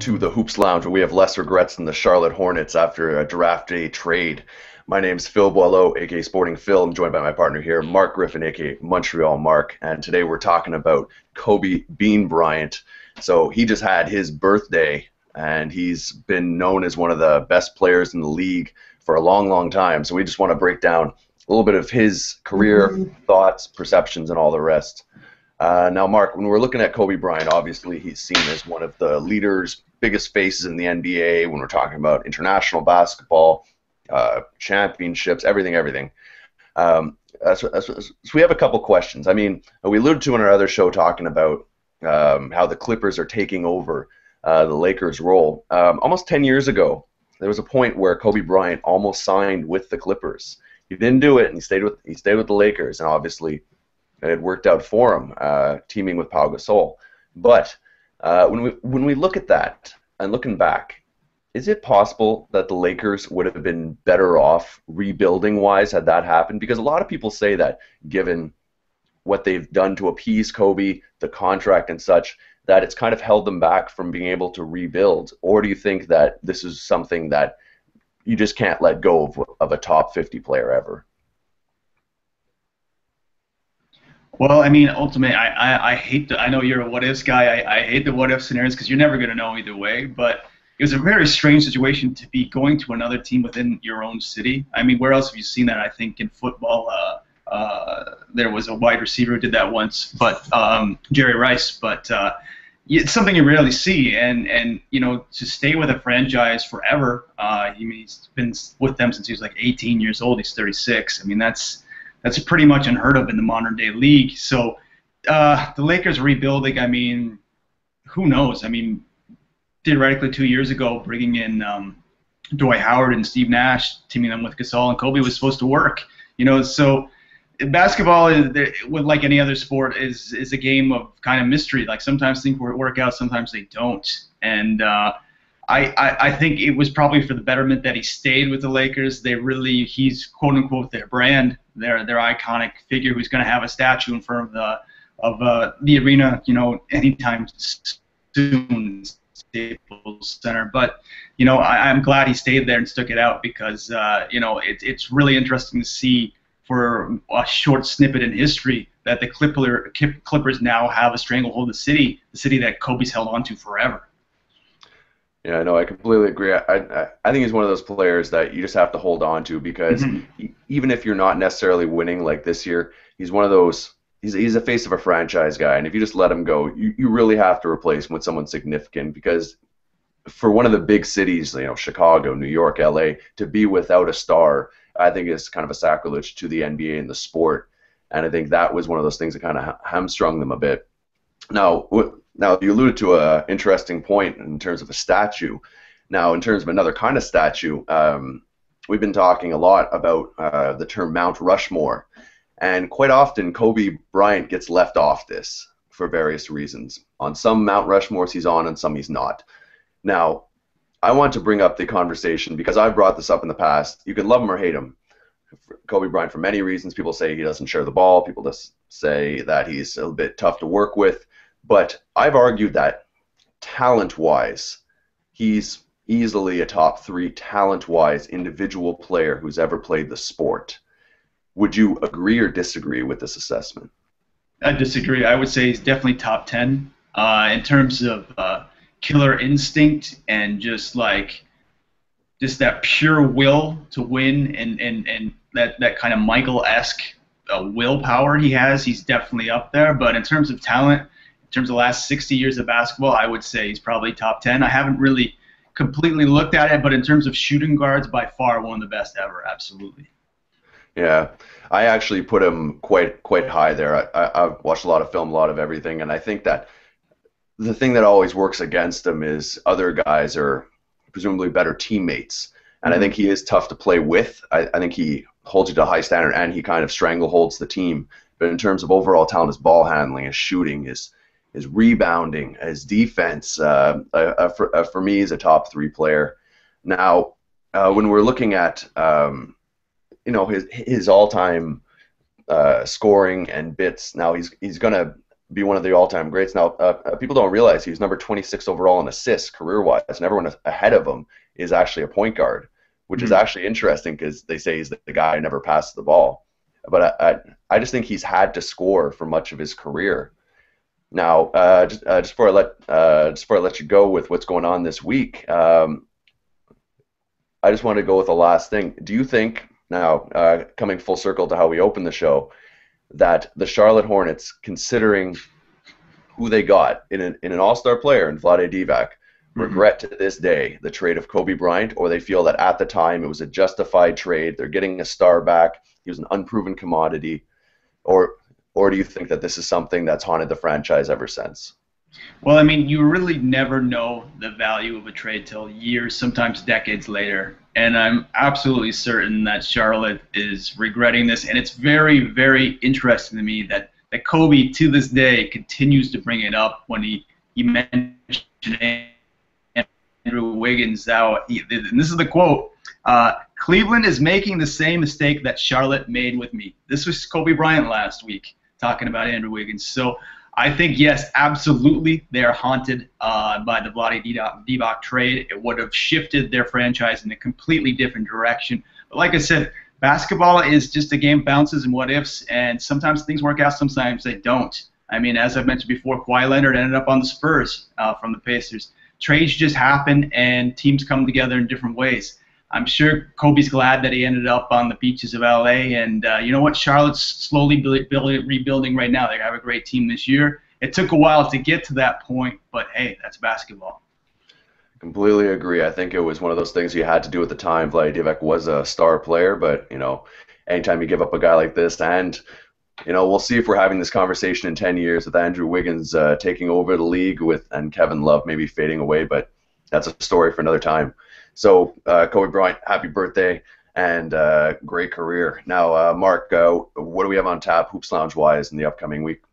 to the Hoops Lounge, where we have less regrets than the Charlotte Hornets after a draft day trade. My name's Phil Boileau, aka Sporting Phil. I'm joined by my partner here, Marc Griffin, aka Montreal Marc, and today we're talking about Kobe Bean Bryant. So he just had his birthday, and he's been known as one of the best players in the league for a long, long time. So we just want to break down a little bit of his career, thoughts, perceptions, and all the rest. Now, Marc, when we're looking at Kobe Bryant, obviously he's seen as one of the leaders, biggest faces in the NBA when we're talking about international basketball, championships, everything. So we have a couple questions. I mean, we alluded to in our other show talking about how the Clippers are taking over the Lakers' role. Almost 10 years ago, there was a point where Kobe Bryant almost signed with the Clippers. He didn't do it, and he stayed with the Lakers, and obviously it had worked out for him, teaming with Pau Gasol. But when we look at that and looking back, is it possible that the Lakers would have been better off rebuilding-wise had that happened? Because a lot of people say that, given what they've done to appease Kobe, the contract and such, that it's kind of held them back from being able to rebuild. Or do you think that this is something that you just can't let go of a top 50 player ever? Well, I mean, ultimately, I hate I know you're a what-ifs guy. I hate the what-if scenarios because you're never going to know either way. But it was a very strange situation to be going to another team within your own city. I mean, where else have you seen that? I think in football, there was a wide receiver who did that once, but Jerry Rice. But it's something you rarely see. And you know, to stay with a franchise forever. He's been with them since he was like 18 years old. He's 36. I mean, that's pretty much unheard of in the modern day league. So the Lakers rebuilding, I mean, who knows? I mean, theoretically 2 years ago, bringing in Dwight Howard and Steve Nash, teaming them with Gasol and Kobe was supposed to work. You know, so basketball, like any other sport, is a game of kind of mystery. Like sometimes things work out, sometimes they don't. And I think it was probably for the betterment that he stayed with the Lakers. He's quote unquote their brand, their iconic figure who's going to have a statue in front of the arena, you know, anytime soon, Staples Center. But you know, I'm glad he stayed there and stuck it out because you know, it's really interesting to see for a short snippet in history that the Clippers now have a stranglehold of the city that Kobe's held on to forever. Yeah, no, I completely agree. I think he's one of those players that you just have to hold on to because even if you're not necessarily winning like this year, he's one of those. He's a face of a franchise guy, and if you just let him go, you really have to replace him with someone significant because for one of the big cities, you know, Chicago, New York, LA, to be without a star, I think is kind of a sacrilege to the NBA and the sport, and I think that was one of those things that kind of hamstrung them a bit. Now, you alluded to an interesting point in terms of a statue. Now, in terms of another kind of statue, we've been talking a lot about the term Mount Rushmore, and quite often Kobe Bryant gets left off this for various reasons. On some Mount Rushmores he's on, and some he's not. Now, I want to bring up the conversation because I've brought this up in the past. You can love him or hate him. Kobe Bryant, for many reasons, people say he doesn't share the ball. People just say that he's a bit tough to work with. But I've argued that talent-wise, he's easily a top 3 talent-wise individual player who's ever played the sport. Would you agree or disagree with this assessment? I disagree. I would say he's definitely top 10 in terms of killer instinct and just that pure will to win and that kind of Michael-esque willpower he has. He's definitely up there. But in terms of talent, in terms of the last 60 years of basketball, I would say he's probably top 10. I haven't really completely looked at it, but in terms of shooting guards, by far one of the best ever, absolutely. Yeah, I actually put him quite high there. I've watched a lot of film, a lot of everything, and I think that the thing that always works against him is other guys are presumably better teammates, and I think he is tough to play with. I think he holds you to a high standard, and he kind of strangleholds the team. But in terms of overall talent, his ball handling, his shooting, his rebounding, his defense, for me, he's a top 3 player. Now, when we're looking at you know, his all-time scoring and bits, now he's going to be one of the all-time greats. Now, people don't realize he's number 26 overall in assists career-wise, and everyone ahead of him is actually a point guard, which is actually interesting because they say he's the guy who never passes the ball. But I just think he's had to score for much of his career. Now, just before I let you go with what's going on this week, I just want to go with the last thing. Do you think now, coming full circle to how we opened the show, that the Charlotte Hornets, considering who they got in an all-star player in Vlade Divac, regret to this day the trade of Kobe Bryant, or they feel that at the time it was a justified trade, they're getting a star back, he was an unproven commodity, or do you think that this is something that's haunted the franchise ever since? Well, I mean, you really never know the value of a trade till years, sometimes decades later. And I'm absolutely certain that Charlotte is regretting this. And it's very, very interesting to me that Kobe, to this day, continues to bring it up when he mentioned Andrew Wiggins. And this is the quote, Cleveland is making the same mistake that Charlotte made with me. This was Kobe Bryant last week talking about Andrew Wiggins. So I think, yes, absolutely, they are haunted by the Vlade Divac trade. It would have shifted their franchise in a completely different direction. But like I said, basketball is just a game of bounces and what-ifs, and sometimes things work out, sometimes they don't. I mean, as I've mentioned before, Kawhi Leonard ended up on the Spurs from the Pacers. Trades just happen, and teams come together in different ways. I'm sure Kobe's glad that he ended up on the beaches of L.A. And you know what? Charlotte's slowly rebuilding right now. They have a great team this year. It took a while to get to that point, but hey, that's basketball. Completely agree. I think it was one of those things you had to do at the time. Vlade Divac was a star player, but anytime you give up a guy like this, and we'll see if we're having this conversation in 10 years with Andrew Wiggins taking over the league and Kevin Love maybe fading away, but that's a story for another time. So, Kobe Bryant, happy birthday and great career. Now, Marc, what do we have on tap, Hoops Lounge-wise, in the upcoming week?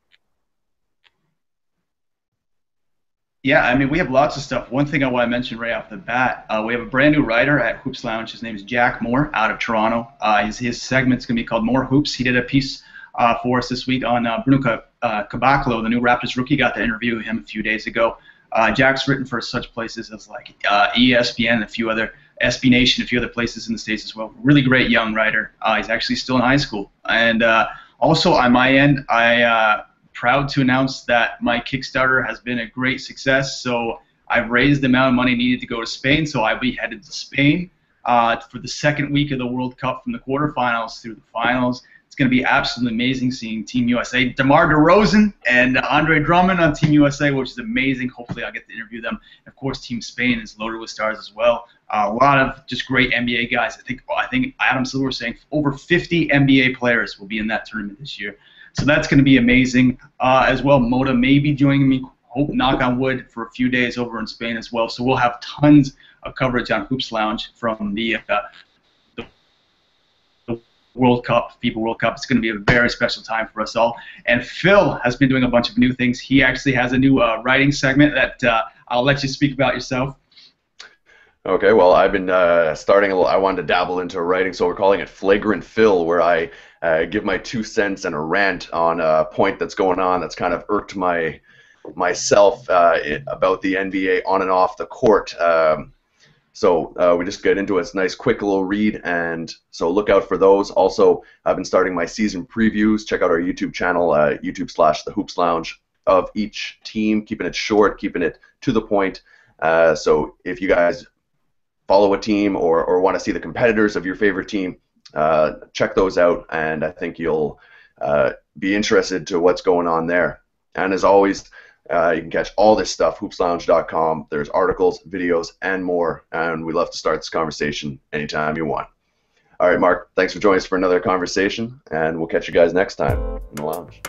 Yeah, I mean, we have lots of stuff. One thing I want to mention right off the bat, we have a brand new writer at Hoops Lounge. His name is Jack Moore out of Toronto. His segment's going to be called More Hoops. He did a piece for us this week on Bruno Caboclo, the new Raptors rookie. Got to interview him a few days ago. Jack's written for such places as like ESPN and a few other, SB Nation, a few other places in the States as well. Really great young writer. He's actually still in high school. And also on my end, proud to announce that my Kickstarter has been a great success. So I've raised the amount of money needed to go to Spain. So I'll be headed to Spain for the second week of the World Cup, from the quarterfinals through the finals. It's going to be absolutely amazing seeing Team USA, DeMar DeRozan and Andre Drummond on Team USA, which is amazing. Hopefully I'll get to interview them. Of course, Team Spain is loaded with stars as well. A lot of just great NBA guys. I think Adam Silver was saying over 50 NBA players will be in that tournament this year. So that's going to be amazing as well. Moda may be joining me, hope, knock on wood, for a few days over in Spain as well. So we'll have tons of coverage on Hoops Lounge from the World Cup, FIBA World Cup. It's going to be a very special time for us all. And Phil has been doing a bunch of new things. He actually has a new writing segment that I'll let you speak about yourself. Okay, well, I've been starting I wanted to dabble into writing, so we're calling it Flagrant Phil, where I give my 2 cents and a rant on a point that's going on that's kind of irked myself about the NBA on and off the court. So we just get into it. It's a nice, quick little read, and so look out for those. Also, I've been starting my season previews. Check out our YouTube channel, YouTube/The Hoops Lounge, of each team, keeping it short, keeping it to the point. So if you guys follow a team or want to see the competitors of your favorite team, check those out, and I think you'll be interested to what's going on there. And as always, you can catch all this stuff, hoopslounge.com. There's articles, videos, and more, and we'd love to start this conversation anytime you want. All right, Marc, thanks for joining us for another conversation, and we'll catch you guys next time in the lounge.